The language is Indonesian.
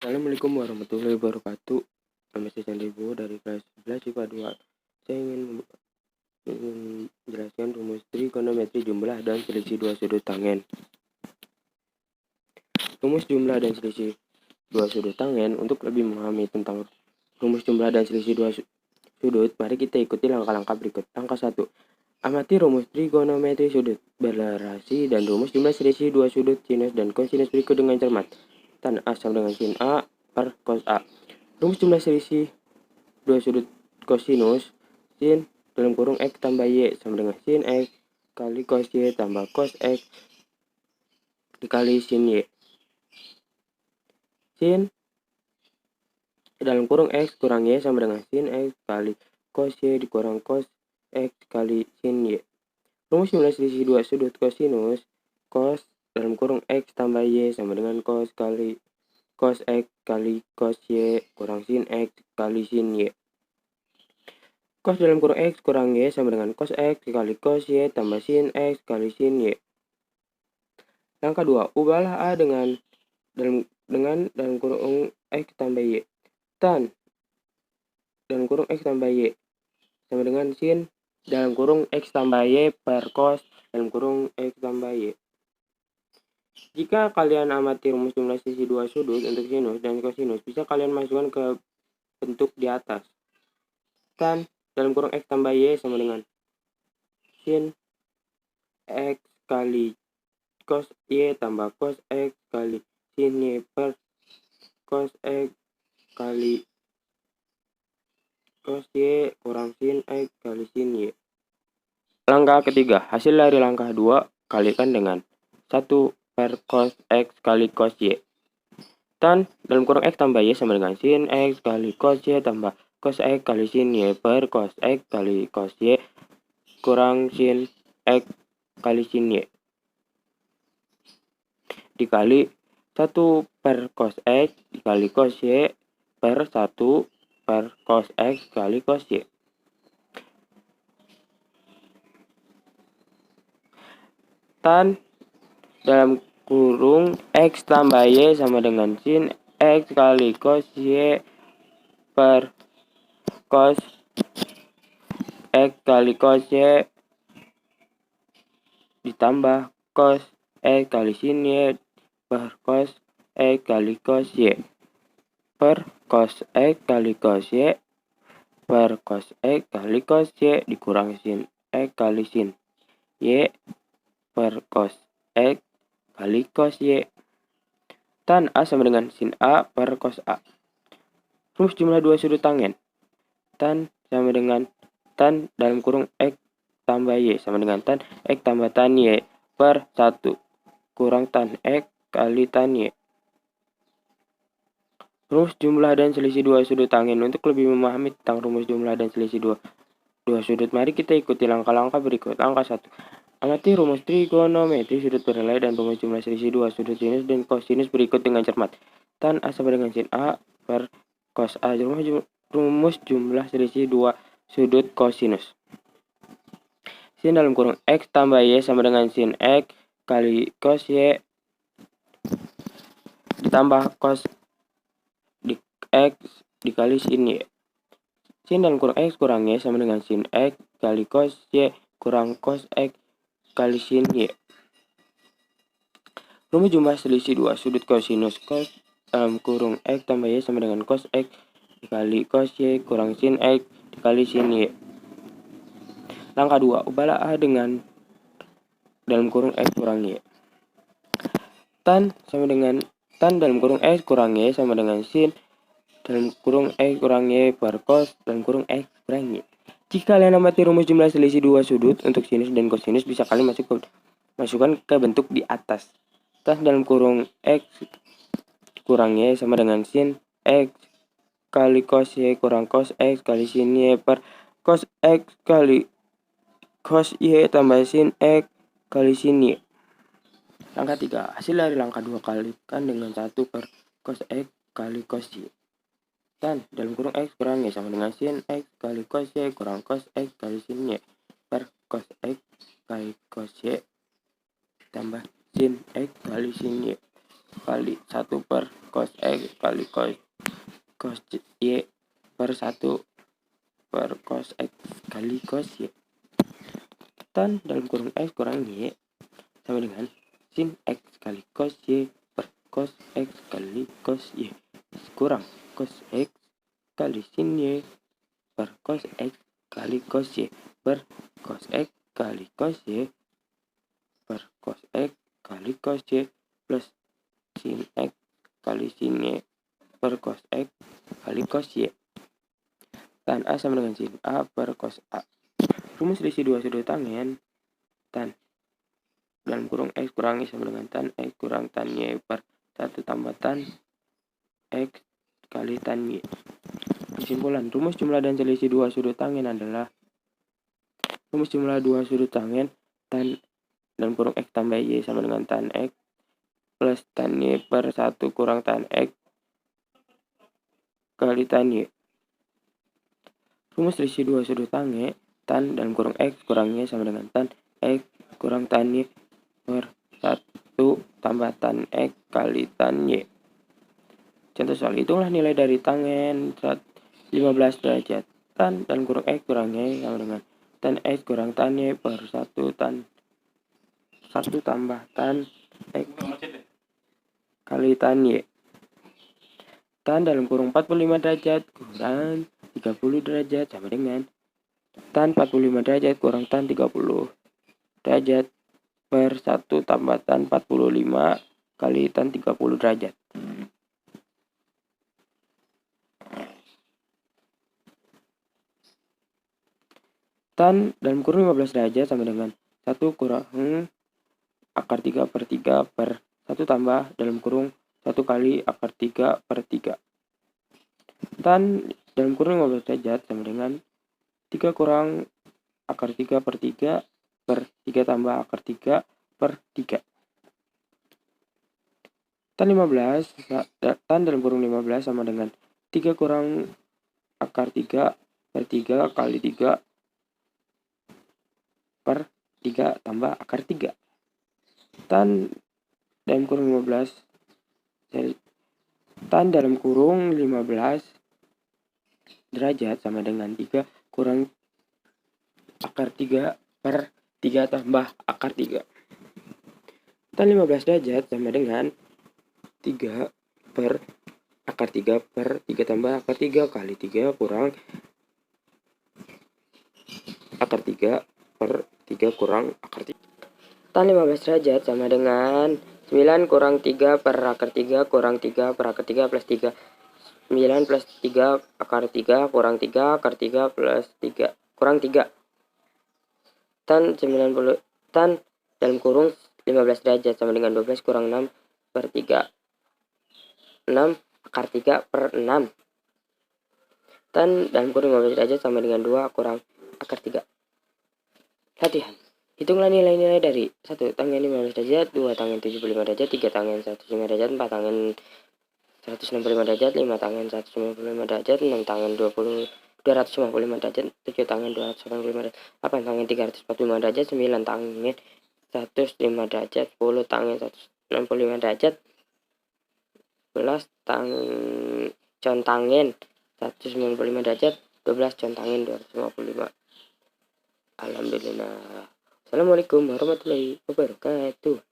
Assalamualaikum warahmatullahi wabarakatuh. Nama saya Sandibo dari kelas 11 IPA 2. Saya ingin menjelaskan rumus trigonometri jumlah dan selisih dua sudut tangen. Rumus jumlah dan selisih dua sudut tangen. Untuk lebih memahami tentang rumus jumlah dan selisih dua sudut, mari kita ikuti langkah-langkah berikut. Langkah 1. Amati rumus trigonometri sudut berrelasi dan rumus jumlah selisih dua sudut sinus dan kosinus berikut dengan cermat. Tan A sama dengan sin A per cos A. Rumus jumlah selisih dua sudut kosinus sin dalam kurung X tambah Y sama dengan sin X kali cos Y tambah cos X dikali sin Y. Sin dalam kurung X kurang Y sama dengan sin X kali cos Y dikurang cos X kali sin Y. Rumus jumlah selisih dua sudut kosinus cos dalam kurung X tambah Y sama dengan cos kali cos X kali cos Y kurang sin X kali sin Y. Cos dalam kurung X kurang Y sama dengan cos X kali cos Y tambah sin X kali sin Y. Langkah 2. Ubahlah A dengan dalam kurung X tambah Y. Tan dalam kurung X tambah Y sama dengan sin dalam kurung X tambah Y per cos dalam kurung X tambah Y. Jika kalian amati rumus jumlah selisih dua sudut untuk sinus dan kosinus, bisa kalian masukkan ke bentuk di atas. Tan dalam kurung X tambah Y sama dengan sin X kali cos Y tambah cos X kali sin Y per cos X kali cos Y kurang sin X kali sin Y. Langkah ketiga, hasil dari langkah 2 kalikan dengan 1 per cos X kali cos Y. Tan dalam kurung X tambah Y sama dengan sin X kali cos Y tambah cos X kali sin Y per cos X kali cos Y kurang sin X kali sin Y. Dikali 1 per cos X dikali cos Y per 1 per cos X kali cos Y. Tan dalam kurung X tambah Y sama dengan sin X kali cos Y per cos X kali cos Y ditambah cos X kali sin Y per cos X kali cos Y per cos X kali cos Y per cos X kali cos Y dikurang sin X kali sin Y per cos X kali cos Y. Tan A sama dengan sin A per cos A. Rumus jumlah dua sudut tangen. Tan sama dengan tan dalam kurung X tambah Y sama dengan tan X tambah tan Y per 1 kurang tan X kali tan Y. Rumus jumlah dan selisih dua sudut tangen. Untuk lebih memahami tentang rumus jumlah dan selisih dua sudut, mari kita ikuti langkah-langkah berikut. Langkah 1. Amati rumus trigonometri sudut berlai dan rumus jumlah selisih dua sudut sinus dan kosinus berikut dengan cermat. Tan A sama dengan sin A per cos A. Rumus jumlah selisih dua sudut kosinus. Sin dalam kurung X tambah Y sama dengan sin X kali cos Y ditambah cos X dikali sin Y. Sin dalam kurung X kurang Y sama dengan sin X kali cos Y kurang cos X kali sin Y. Rumus jumlah selisih dua sudut kosinus cos dalam kurung X tambah Y sama dengan cos X dikali cos Y kurang sin X dikali sin Y. Langkah 2. Ubahlah A dengan dalam kurung X kurang Y. Tan sama dengan tan dalam kurung X kurang Y sama dengan sin dalam kurung X kurang Y per cos dalam kurung X kurang Y. Jika kalian amati rumus jumlah selisih dua sudut untuk sinus dan kosinus, bisa kalian masukkan ke bentuk di atas. Tan dalam kurung X kurang Y sama dengan sin X kali cos Y kurang cos X kali sin Y per cos X kali cos Y tambah sin X kali sin Y. Langkah 3. Hasil dari langkah 2 kalikan dengan 1 per cos X kali cos Y. Tan dalam kurung X kurang Y sama dengan sin X kali cos Y kurang cos X kali sin Y per cos X kali cos Y tambah sin X kali sin Y. kali 1 per cos X kali cos Y per 1 per cos X kali cos Y. Tan dalam kurung X kurang Y sama dengan sin X kali cos Y per cos X kali cos Y kurang cos X kali sin Y per cos X kali cos Y per cos X kali cos Y per cos X kali cos Y plus sin X kali sin Y per cos X kali cos Y. Tan A sama dengan sin A per cos A. Rumus selisih dua sudut tangen tan dalam kurung X kurangi sama dengan tan X kurang tan Y per 1 tambah tan X kali tan Y. Kesimpulan, rumus jumlah dan selisih dua sudut tangen adalah rumus jumlah dua sudut tangen tan dalam kurung X tambah Y sama dengan tan X plus tan Y per 1 kurang tan X kali tan Y. Rumus selisih dua sudut tangen tan dalam kurung X kurang Y sama dengan tan X kurang tan Y per 1 tambah tan X kali tan Y. Contoh soal, hitunglah nilai dari tangen 15 derajat. Tan dalam kurung X kurang Y sama dengan tan X kurang tan Y per 1 tambah tan X kali tan Y. Tan dalam kurung 45 derajat kurang 30 derajat sama dengan tan 45 derajat kurang tan 30 derajat per 1 tambah tan 45 kali tan 30 derajat. Tan dalam kurung 15 derajat sama dengan 1 kurang akar 3 per 3 per 1 tambah dalam kurung 1 kali akar 3 per 3. Tan dalam kurung 15 derajat sama dengan 3 kurang akar 3 per 3 per 3 tambah akar 3 per 3. Tan dalam kurung 15 sama dengan 3 kurang akar 3 per 3 kali 3 per 3 tambah akar 3. Tan dalam kurung 15 tan dalam kurung 15 derajat sama dengan 3 kurang akar 3 per 3 tambah akar 3. Tan 15 derajat sama dengan 3 per akar 3 per 3 tambah akar 3 kali 3 kurang akar 3 per 3 kurang akar 3. Tan 15 derajat sama dengan 9 kurang 3 per akar 3 kurang 3 per akar 3 plus 3. 9 plus 3 akar 3 kurang 3 akar 3 plus 3 kurang 3. Tan dalam kurung 15 derajat sama dengan 12 kurang 6 per 3. 6 akar 3 per 6. Tan dalam kurung 15 derajat sama dengan 2 kurang akar 3. Latihan. Hitunglah nilai-nilai dari 1 tangen 15 derajat, 2 tangen 75 derajat, 3 tangen 105 derajat, 4 tangen 165 derajat, 5 tangen 195 derajat, 6 tangen 255 derajat, 7 tangen 285 derajat, 8 tangen 345 derajat, 9 tangen 105 derajat, 10 tangen 165 derajat, 11 con tangen 195 derajat, 12 con tangen 255. Alhamdulillah. Assalamualaikum warahmatullahi wabarakatuh.